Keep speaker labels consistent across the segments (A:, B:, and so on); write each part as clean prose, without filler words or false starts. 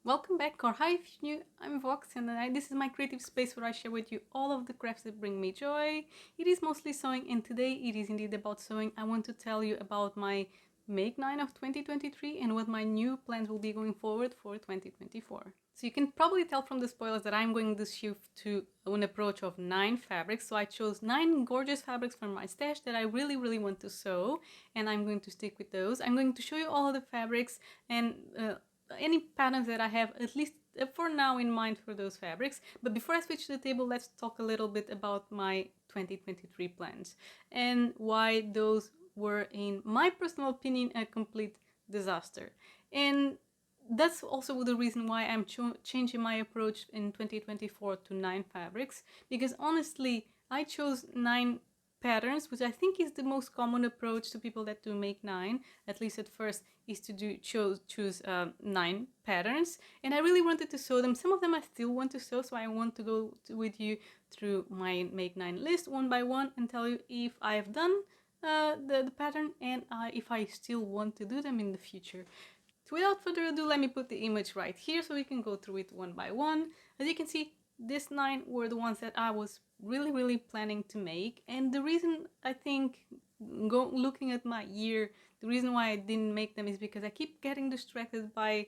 A: Welcome back, or hi if you're new, I'm Vox and this is my creative space where I share with you all of the crafts that bring me joy. It is mostly sewing and today it is indeed about sewing. I want to tell you about my Make 9 of 2023 and what my new plans will be going forward for 2024. So you can probably tell from the spoilers that I'm going to shift to an approach of 9 fabrics. So I chose 9 gorgeous fabrics from my stash that I really want to sew, and I'm going to stick with those. I'm going to show you all of the fabrics and any patterns that I have, at least for now, in mind for those fabrics. But before I switch to the table, let's talk a little bit about my 2023 plans and why those were, in my personal opinion, a complete disaster. And that's also the reason why I'm changing my approach in 2024 to 9 fabrics, because honestly I chose 9 patterns, which I think is the most common approach to people that do Make 9, at least at first, is to choose 9 patterns, and I really wanted to sew them. Some of them I still want to sew, so I want to go with you through my Make 9 list one by one and tell you if I've done the pattern and if I still want to do them in the future. So without further ado, let me put the image right here so we can go through it one by one. As you can see, these 9 were the ones that I was really planning to make, and the reason I think, looking at my year, the reason why I didn't make them is because I keep getting distracted by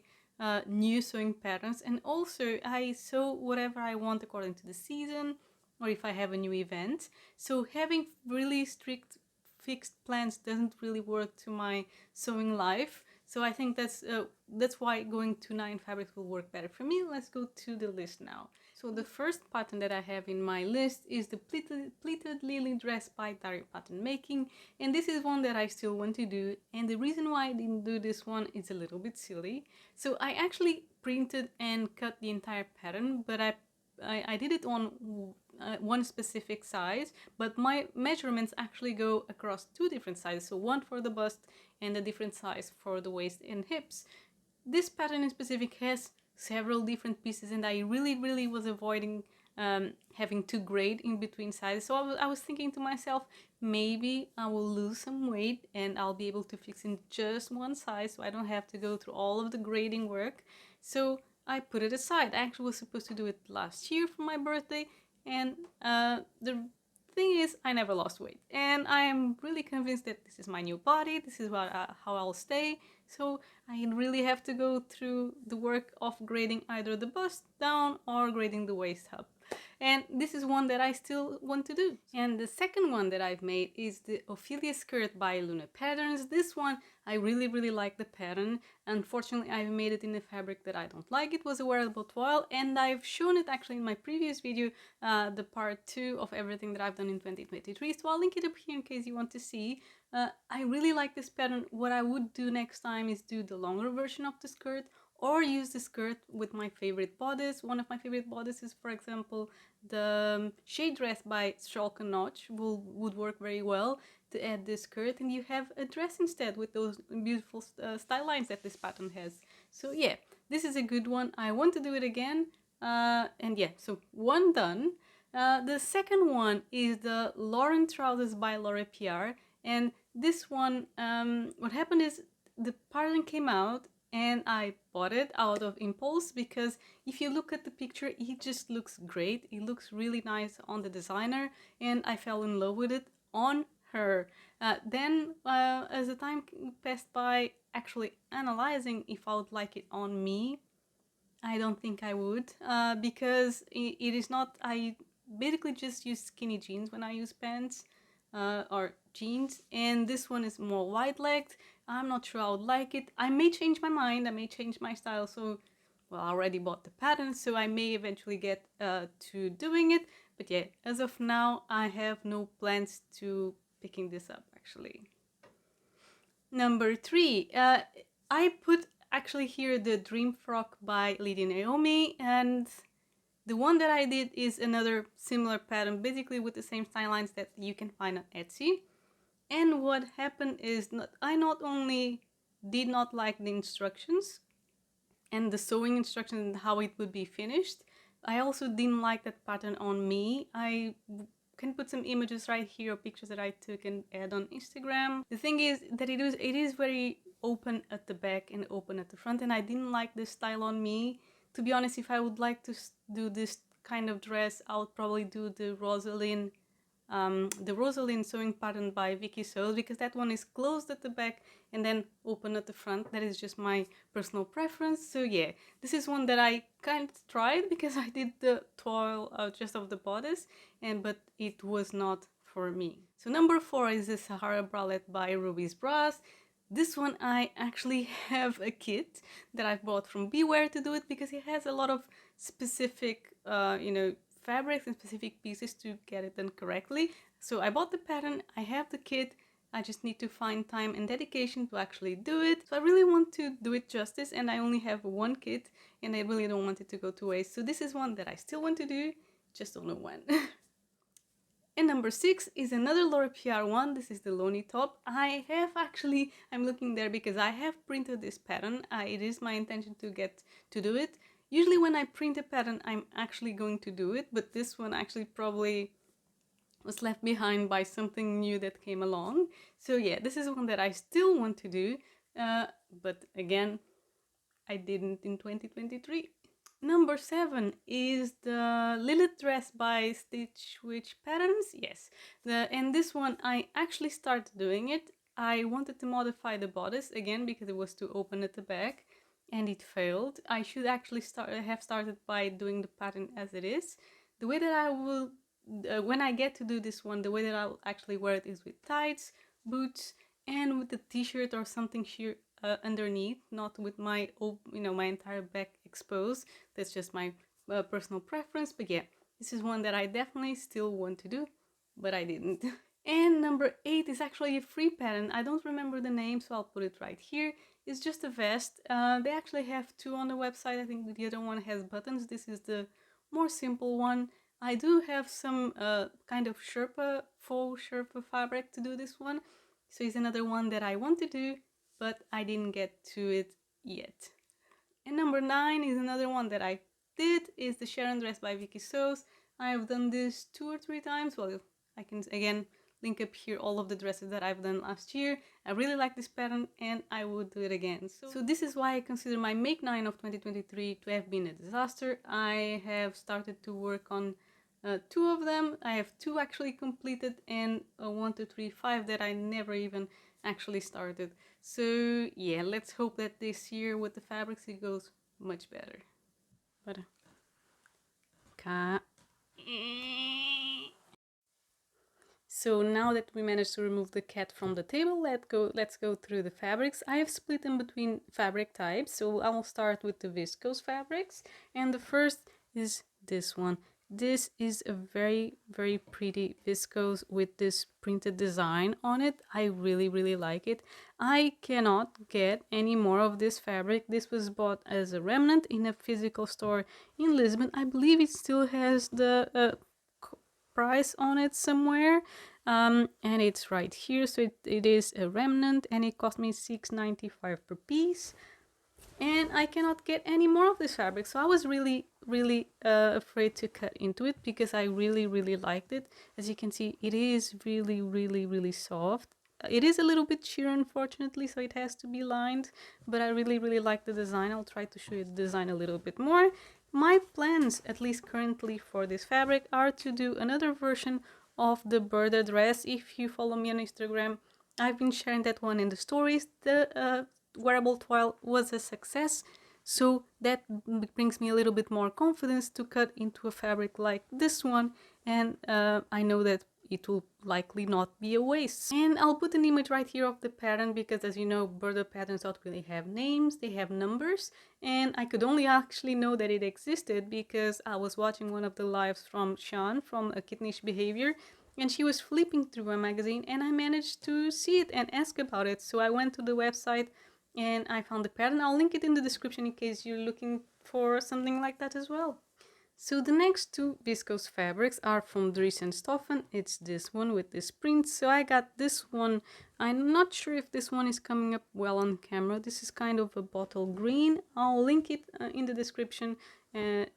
A: new sewing patterns, and also I sew whatever I want according to the season or if I have a new event. So having really strict fixed plans doesn't really work to my sewing life. So I think that's why going to 9 fabrics will work better for me. Let's go to the list now. So the first pattern that I have in my list is the pleated lily dress by Daria Patternmaking, and this is one that I still want to do. And the reason why I didn't do this one is a little bit silly. So I actually printed and cut the entire pattern, but I did it on one specific size, but my measurements actually go across 2 different sizes, so one for the bust and a different size for the waist and hips. This pattern in specific has several different pieces, and I really was avoiding having to grade in between sizes. So I was thinking to myself, maybe I will lose some weight and I'll be able to fix in just one size, so I don't have to go through all of the grading work. So I put it aside. I actually was supposed to do it last year for my birthday, and the thing is, I never lost weight, and I am really convinced that this is my new body, this is how I'll stay. So I really have to go through the work of grading either the bust down or grading the waist up. And this is one that I still want to do. And the second one that I've made is the Ophelia Skirt by Luna Patterns. This one, I really like the pattern. Unfortunately, I've made it in a fabric that I don't like. It was a wearable toile, and I've shown it actually in my previous video, the part 2 of everything that I've done in 2023. So I'll link it up here in case you want to see. I really like this pattern. What I would do next time is do the longer version of the skirt, or use the skirt with my favorite bodice. One of my favorite bodices, for example, the Shade Dress by Stroke and Notch would work very well to add this skirt, and you have a dress instead with those beautiful style lines that this pattern has. So yeah, this is a good one. I want to do it again, and yeah, so one done. The second one is the Lauren trousers by Piar, and this one, what happened is the pattern came out and I bought it out of impulse, because if you look at the picture, it just looks great. It looks really nice on the designer, and I fell in love with it on her. Then as the time passed by, actually analyzing if I would like it on me, I don't think I would, because it is not, I basically just use skinny jeans when I use pants or jeans, and this one is more wide-legged. I'm not sure I would like it. I may change my mind, I may change my style, so, well, I already bought the pattern, so I may eventually get to doing it, but yeah, as of now, I have no plans to picking this up, actually. Number 3, I put actually here the Dream Frock by Lady Naomi, and the one that I did is another similar pattern, basically with the same style lines that you can find on Etsy. And what happened is, I not only did not like the instructions and the sewing instructions and how it would be finished, I also didn't like that pattern on me. I can put some images right here, or pictures that I took and add on Instagram. The thing is that it is very open at the back and open at the front, and I didn't like this style on me. To be honest, if I would like to do this kind of dress, I would probably do the Rosalyn sewing pattern by Vikisews, because that one is closed at the back and then open at the front. That is just my personal preference. So yeah, this is one that I kind of tried because I did the toil just of the bodice, but it was not for me. So number 4 is the Sahara Bra by Ruby's Bras. This one I actually have a kit that I've bought from Beware to do it, because it has a lot of specific, fabrics and specific pieces to get it done correctly. So I bought the pattern, I have the kit, I just need to find time and dedication to actually do it. So I really want to do it justice, and I only have one kit and I really don't want it to go to waste. So this is one that I still want to do, just don't know when. And number 6 is another Piar one. This is the Loni top. I'm looking there because I have printed this pattern. It is my intention to do it. Usually when I print a pattern, I'm actually going to do it, but this one actually probably was left behind by something new that came along. So yeah, this is one that I still want to do, but again, I didn't in 2023. Number 7 is the Lilith dress by StitchWitchPatterns. Yes, and this one I actually started doing it. I wanted to modify the bodice again because it was too open at the back, and it failed. I should actually have started by doing the pattern as it is. The way that I will, when I get to do this one, the way that I'll actually wear it is with tights, boots, and with a t-shirt or something sheer underneath, not with my my entire back exposed. That's just my personal preference. But yeah, this is one that I definitely still want to do, but I didn't. And number 8 is actually a free pattern. I don't remember the name, so I'll put it right here. It's just a vest. They actually have 2 on the website. I think the other one has buttons. This is the more simple one. I do have some kind of faux Sherpa fabric to do this one. So it's another one that I want to do, but I didn't get to it yet. And number 9 is another one that I did, is the Sharon dress by Vikisews. I have done this 2 or 3 times. Well, I can again link up here all of the dresses that I've done last year. I really like this pattern and I would do it again. So this is why I consider my Make 9 of 2023 to have been a disaster. I have started to work on 2 of them. I have 2 actually completed, and 1, 2, 3, 5 that I never even actually started. So yeah, let's hope that this year with the fabrics it goes much better. But so now that we managed to remove the cat from the table, let's go through the fabrics. I have split them between fabric types, so I will start with the viscose fabrics, and the first is this one. This is a very, very pretty viscose with this printed design on it. I really, really like it. I cannot get any more of this fabric. This was bought as a remnant in a physical store in Lisbon. I believe it still has the price on it somewhere, and it's right here. So it is a remnant, and it cost me $6.95 per piece. And I cannot get any more of this fabric, so I was really afraid to cut into it because I really liked it. As you can see, it is really soft. It is a little bit sheer, unfortunately, so it has to be lined, but I really like the design. I'll try to show you the design a little bit more. My plans, at least currently for this fabric, are to do another version of the Burda dress. If you follow me on Instagram, I've been sharing that one in the stories. The wearable toile was a success, so that brings me a little bit more confidence to cut into a fabric like this one, and I know that it will likely not be a waste. And I'll put an image right here of the pattern because, as you know, Burda patterns don't really have names, they have numbers, and I could only actually know that it existed because I was watching one of the lives from Sharon from A Kittenish Behavior, and she was flipping through a magazine and I managed to see it and ask about it. So I went to the website and I found the pattern. I'll link it in the description in case you're looking for something like that as well. So the next 2 viscose fabrics are from Dries and Stoffen. It's this one with this print. So I got this one. I'm not sure if this one is coming up well on camera. This is kind of a bottle green. I'll link it in the description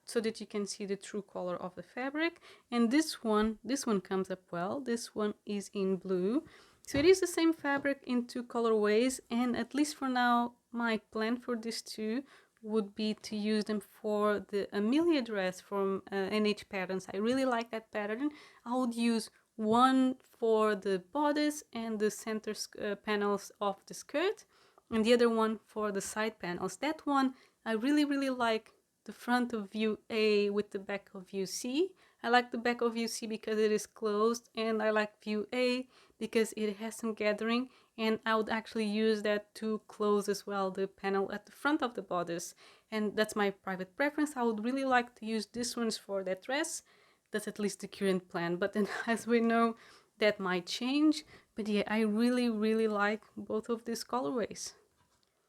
A: so that you can see the true color of the fabric. And this one comes up well. This one is in blue. So it is the same fabric in two colorways, and at least for now my plan for these two would be to use them for the Amelia dress from NH Patterns. I really like that pattern. I would use one for the bodice and the center panels of the skirt, and the other one for the side panels. That one I really like the front of view A with the back of view C. I like the back of view C because it is closed, and I like view A because it has some gathering, and I would actually use that to close as well the panel at the front of the bodice, and that's my private preference. I would really like to use these ones for that dress. That's at least the current plan, but then as we know, that might change. But yeah, I really like both of these colorways.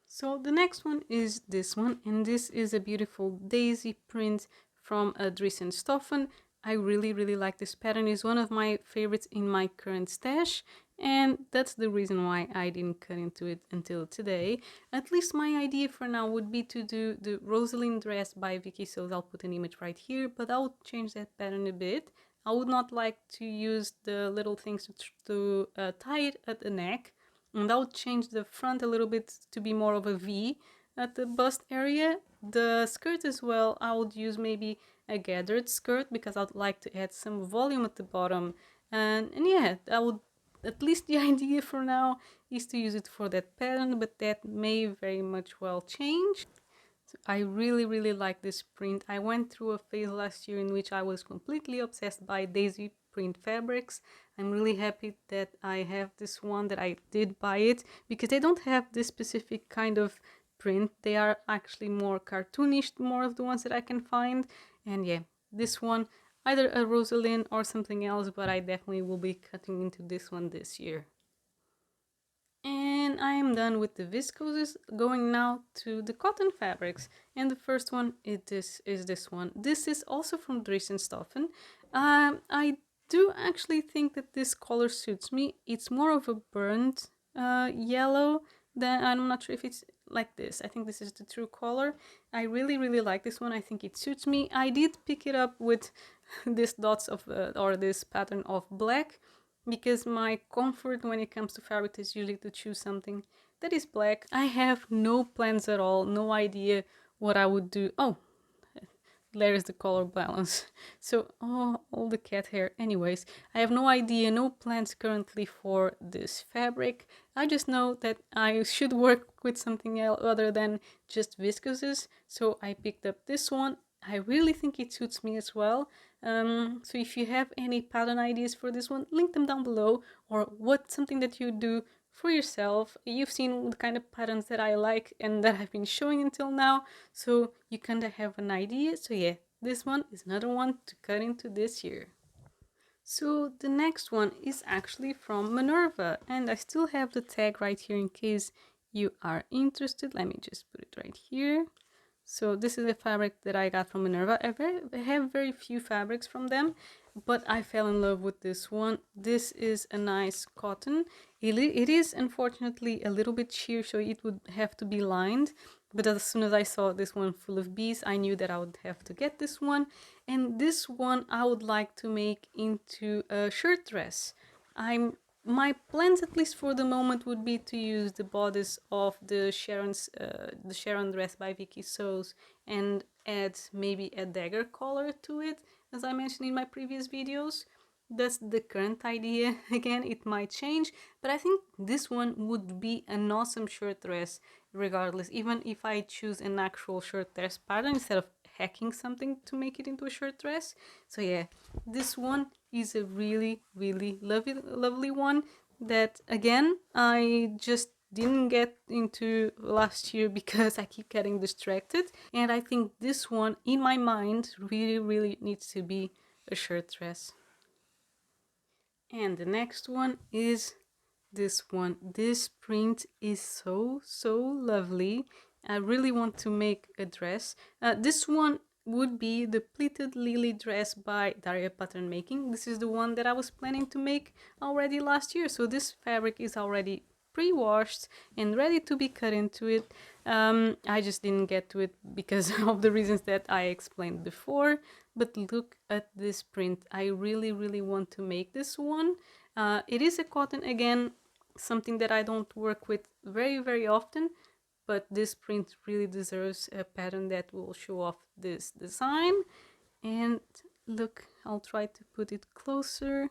A: So the next one is this one, and this is a beautiful daisy print from Dries and Stoffen. I really like this pattern. It's one of my favorites in my current stash, and that's the reason why I didn't cut into it until today. At least my idea for now would be to do the Rosalyn dress by Vikisews. I'll put an image right here, but I'll change that pattern a bit. I would not like to use the little things to tie it at the neck, and I'll change the front a little bit to be more of a V at the bust area. The skirt as well, I would use maybe a gathered skirt because I'd like to add some volume at the bottom. And yeah, I would, at least the idea for now is to use it for that pattern, but that may very much well change. So I really like this print. I went through a phase last year in which I was completely obsessed by daisy print fabrics. I'm really happy that I have this one, that I did buy it, because they don't have this specific kind of print. They are actually more cartoonish, more of the ones that I can find. And yeah, this one, either a Rosalyn or something else, but I definitely will be cutting into this one this year. And I am done with the viscoses, going now to the cotton fabrics. And the first one is this one. This is also from Dries and Stoffen. I do actually think that this color suits me. It's more of a burnt yellow. I'm not sure if it's like this. I think this is the true color. I really like this one. I think it suits me. I did pick it up with this dots of or this pattern of black, because my comfort when it comes to fabric is usually to choose something that is black. I have no plans at all, no idea what I would do. Oh, there is the color balance. So, oh, all the cat hair. Anyways, I have no idea, no plans currently for this fabric. I just know that I should work with something else other than just viscoses. So I picked up this one. I really think it suits me as well. So if you have any pattern ideas for this one, link them down below, or what's something that you do for yourself. You've seen the kind of patterns that I like and that I've been showing until now, so you kind of have an idea. So yeah, this one is another one to cut into this year. So the next one is actually from Minerva, and I still have the tag right here in case you are interested. Let me just put it right here. So this is a fabric that I got from Minerva. I have very few fabrics from them, but I fell in love with this one. This is a nice cotton. It is unfortunately a little bit sheer, so it would have to be lined. But as soon as I saw this one full of bees, I knew that I would have to get this one. And this one I would like to make into a shirt dress. My plans, at least for the moment, would be to use the bodice of the Sharon dress by Vikisews and add maybe a dagger collar to it, as I mentioned in my previous videos. That's the current idea. Again, it might change, but I think this one would be an awesome shirt dress regardless, even if I choose an actual shirt dress pattern instead of hacking something to make it into a shirt dress. So yeah, this one is a really lovely one that, again, I just didn't get into last year because I keep getting distracted, and I think this one in my mind really needs to be a shirt dress. And the next one is this one. This print is so lovely. I really want to make a dress. This one would be the Pleated Lily dress by Daria Patternmaking. This is the one that I was planning to make already last year. So this fabric is already pre-washed and ready to be cut into it. I just didn't get to it because of the reasons that I explained before. But look at this print. I really want to make this one. It is a cotton again. something that I don't work with very often, but this print really deserves a pattern that will show off this design. And look, I'll try to put it closer.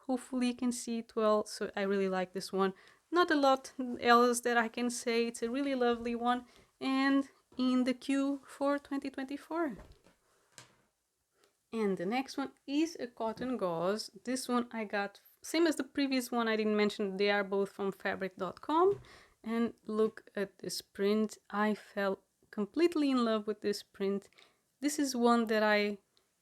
A: Hopefully you can see it well. So I really like this one. Not a lot else that I can say. It's a really lovely one and in the queue for 2024. And the next one is a cotton gauze. This one I got, same as the previous one I didn't mention, they are both from fabric.com. And look at this print. I fell completely in love with this print. This is one that I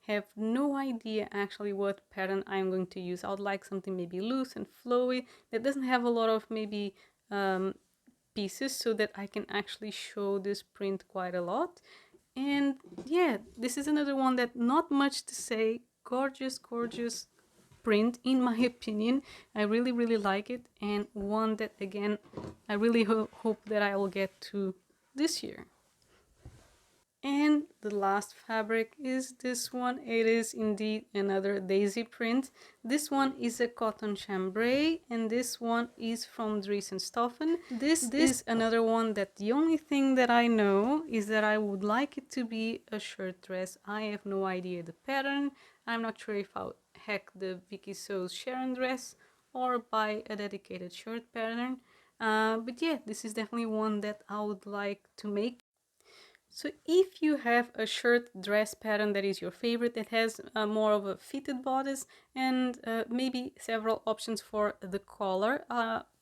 A: have no idea actually what pattern I'm going to use. I would like something maybe loose and flowy that doesn't have a lot of maybe pieces, so that I can actually show this print quite a lot. And yeah, this is another one that not much to say. Gorgeous print in my opinion. I really like it, and one that again I really hope that I will get to this year. And the last fabric is this one. It is indeed another daisy print. This one is a cotton chambray, and this one is from Dries and Stoffen. This is another one that the only thing that I know is that I would like it to be a shirt dress. I have no idea the pattern. I'm not sure if I'll hack the Vikisews Sharon dress or buy a dedicated shirt pattern. But yeah, this is definitely one that I would like to make. So if you have a shirt dress pattern that is your favorite, that has more of a fitted bodice and maybe several options for the collar,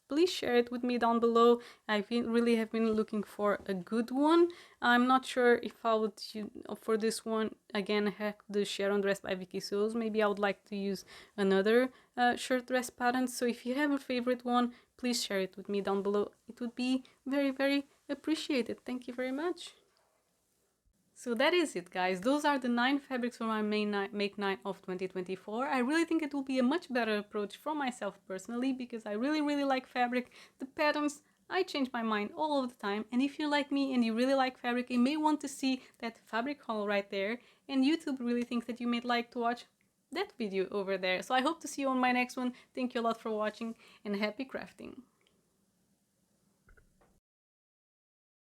A: please share it with me down below. I really have been looking for a good one. I'm not sure if I would, for this one, again, hack the Sharon dress by Vikisews. Maybe I would like to use another shirt dress pattern. So if you have a favorite one, please share it with me down below. It would be very appreciated. Thank you very much. So that is it, guys. Those are the 9 fabrics for my Make 9 of 2024. I really think it will be a much better approach for myself personally, because I really like fabric. The patterns, I change my mind all of the time. And if you're like me and you really like fabric, you may want to see that fabric haul right there. And YouTube really thinks that you may like to watch that video over there. So I hope to see you on my next one. Thank you a lot for watching, and happy crafting.